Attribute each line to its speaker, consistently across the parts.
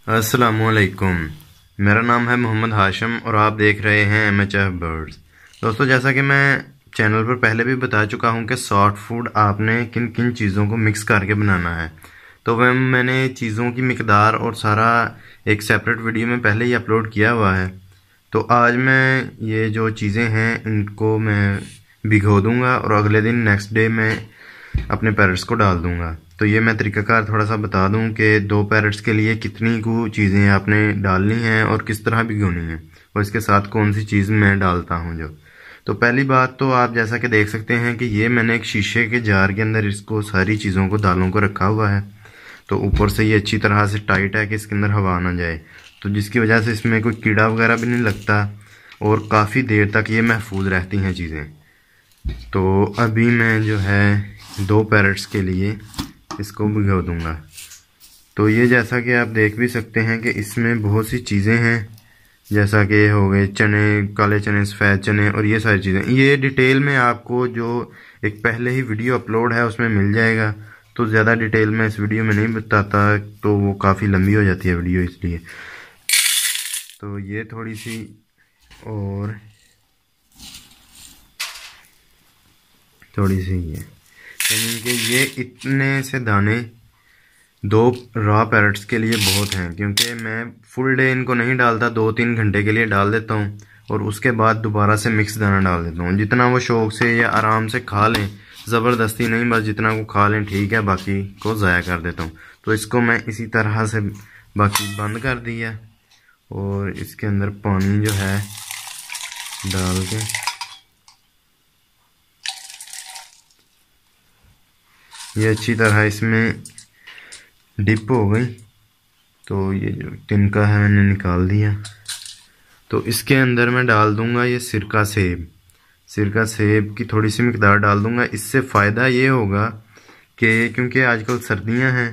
Speaker 1: अस्सलामुअलैकुम। मेरा नाम है मोहम्मद हाशिम और आप देख रहे हैं MHF बर्ड्स। दोस्तों, जैसा कि मैं चैनल पर पहले भी बता चुका हूं कि सॉफ्ट फूड आपने किन किन चीज़ों को मिक्स करके बनाना है, तो वह मैंने चीज़ों की मिकदार और सारा एक सेपरेट वीडियो में पहले ही अपलोड किया हुआ है। तो आज मैं ये जो चीज़ें हैं इनको मैं भिगो दूंगा और अगले दिन नेक्स्ट डे में अपने पैरट्स को डाल दूंगा। तो ये मैं तरीकाकार थोड़ा सा बता दूं कि 2 पैरट्स के लिए कितनी को चीज़ें आपने डालनी हैं और किस तरह भिगोनी है और इसके साथ कौन सी चीज़ मैं डालता हूं जो। तो पहली बात तो आप जैसा कि देख सकते हैं कि ये मैंने एक शीशे के जार के अंदर इसको सारी चीज़ों को दालों को रखा हुआ है। तो ऊपर से ये अच्छी तरह से टाइट है कि इसके अंदर हवा ना जाए, तो जिसकी वजह से इसमें कोई कीड़ा वगैरह भी नहीं लगता और काफ़ी देर तक ये महफूज रहती हैं चीज़ें। तो अभी मैं जो है 2 पैरट्स के लिए इसको भिगो दूंगा। तो ये जैसा कि आप देख भी सकते हैं कि इसमें बहुत सी चीज़ें हैं, जैसा कि हो गए चने, काले चने, सफ़ेद चने और ये सारी चीज़ें। ये डिटेल में आपको जो एक पहले ही वीडियो अपलोड है उसमें मिल जाएगा, तो ज़्यादा डिटेल में इस वीडियो में नहीं बताता, तो वो काफ़ी लंबी हो जाती है वीडियो इसलिए। तो ये थोड़ी सी और थोड़ी सी यानी कि ये इतने से दाने 2 रॉ पैरट्स के लिए बहुत हैं, क्योंकि मैं फुल डे इनको नहीं डालता, 2-3 घंटे के लिए डाल देता हूँ और उसके बाद दोबारा से मिक्स दाना डाल देता हूँ। जितना वो शौक से या आराम से खा लें, ज़बरदस्ती नहीं, बस जितना वो खा लें ठीक है, बाकी को ज़ाया कर देता हूँ। तो इसको मैं इसी तरह से बाकी बंद कर दिया और इसके अंदर पानी जो है डाल के ये अच्छी तरह इसमें डिप हो गई। तो ये जो तिनका है मैंने निकाल दिया। तो इसके अंदर मैं डाल दूंगा ये सिरका सेब की थोड़ी सी मिकदार डाल दूंगा। इससे फ़ायदा ये होगा कि क्योंकि आजकल सर्दियां हैं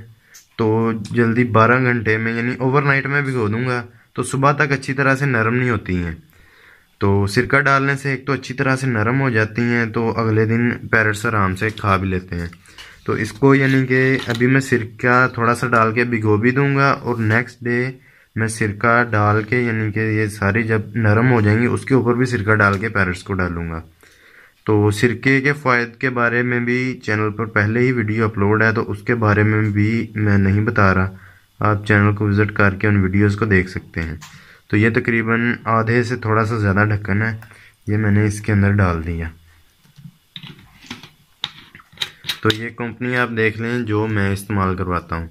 Speaker 1: तो जल्दी 12 घंटे में यानी ओवरनाइट में भिगो दूंगा तो सुबह तक अच्छी तरह से नरम नहीं होती हैं। तो सिरका डालने से एक तो अच्छी तरह से नरम हो जाती हैं, तो अगले दिन पैरट्स आराम से खा भी लेते हैं। तो इसको यानी कि अभी मैं सिरका थोड़ा सा डाल के भिगो भी दूंगा और नेक्स्ट डे मैं सिरका डाल के यानी कि ये सारी जब नरम हो जाएंगी उसके ऊपर भी सिरका डाल के पैरट्स को डालूंगा। तो सिरके के फ़ायदे के बारे में भी चैनल पर पहले ही वीडियो अपलोड है, तो उसके बारे में भी मैं नहीं बता रहा, आप चैनल को विज़िट करके उन वीडियोज़ को देख सकते हैं। तो ये तकरीबन आधे से थोड़ा सा ज़्यादा ढक्कन है, ये मैंने इसके अंदर डाल दिया। तो ये कंपनी आप देख लें जो मैं इस्तेमाल करवाता हूँ।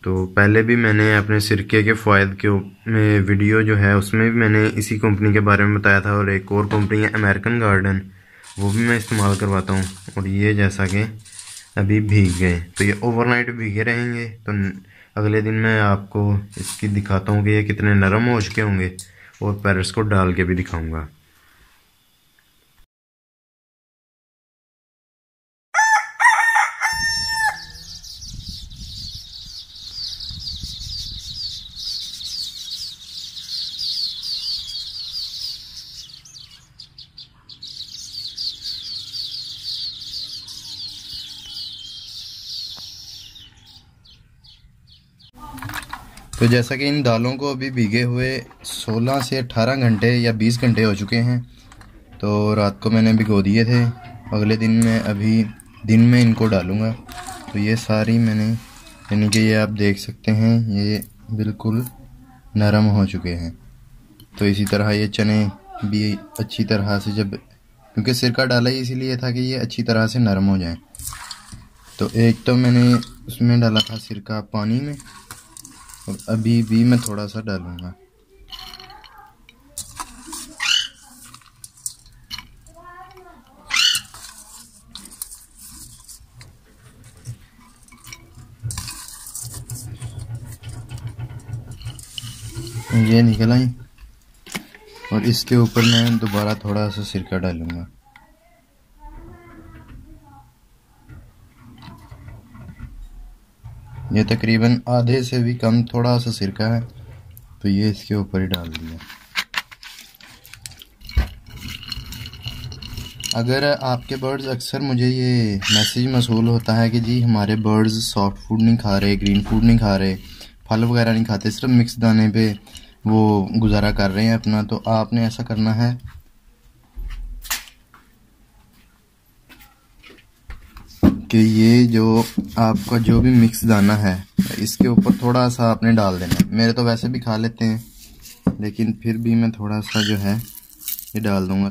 Speaker 1: तो पहले भी मैंने अपने सिरके के फ़ायदे के में वीडियो जो है उसमें भी मैंने इसी कंपनी के बारे में बताया था, और एक और कंपनी है अमेरिकन गार्डन, वो भी मैं इस्तेमाल करवाता हूँ। और ये जैसा कि अभी भीग गए, तो ये ओवरनाइट भीगे रहेंगे, तो अगले दिन मैं आपको इसकी दिखाता हूँ कि ये कितने नरम हो चुके होंगे और पैरट्स को डाल के भी दिखाऊँगा। तो जैसा कि इन दालों को अभी भीगे हुए 16 से 18 घंटे या 20 घंटे हो चुके हैं। तो रात को मैंने भिगो दिए थे, अगले दिन मैं अभी दिन में इनको डालूँगा। तो ये सारी मैंने यानी कि ये आप देख सकते हैं ये बिल्कुल नरम हो चुके हैं। तो इसी तरह ये चने भी अच्छी तरह से, जब क्योंकि सिरका डाला ही इसीलिए था कि ये अच्छी तरह से नरम हो जाएं। तो एक तो मैंने उसमें डाला था सिरका पानी में, और अभी भी मैं थोड़ा सा डालूंगा। ये निकल आई और इसके ऊपर मैं दोबारा थोड़ा सा सिरका डालूंगा। ये तकरीबन आधे से भी कम थोड़ा सा सिरका है, तो ये इसके ऊपर ही डाल दिया। अगर आपके बर्ड्स, अक्सर मुझे ये मैसेज मसूल होता है कि जी हमारे बर्ड्स सॉफ्ट फूड नहीं खा रहे, ग्रीन फूड नहीं खा रहे, फल वगैरह नहीं खाते, सिर्फ मिक्स दाने पे वो गुजारा कर रहे हैं अपना। तो आपने ऐसा करना है कि ये जो आपका जो भी मिक्स दाना है इसके ऊपर थोड़ा सा आपने डाल देना है। मेरे तो वैसे भी खा लेते हैं, लेकिन फिर भी मैं थोड़ा सा जो है ये डाल दूंगा,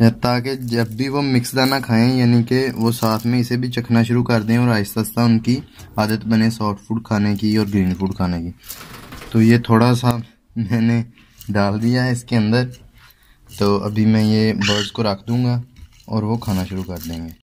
Speaker 1: ताकि जब भी वो मिक्स दाना खाएं यानी कि वो साथ में इसे भी चखना शुरू कर दें और आहिस्ता आहिस्ता उनकी आदत बने सॉफ्ट फूड खाने की और ग्रीन फूड खाने की। तो ये थोड़ा सा मैंने डाल दिया है इसके अंदर। तो अभी मैं ये बर्ड्स को रख दूंगा और वो खाना शुरू कर देंगे।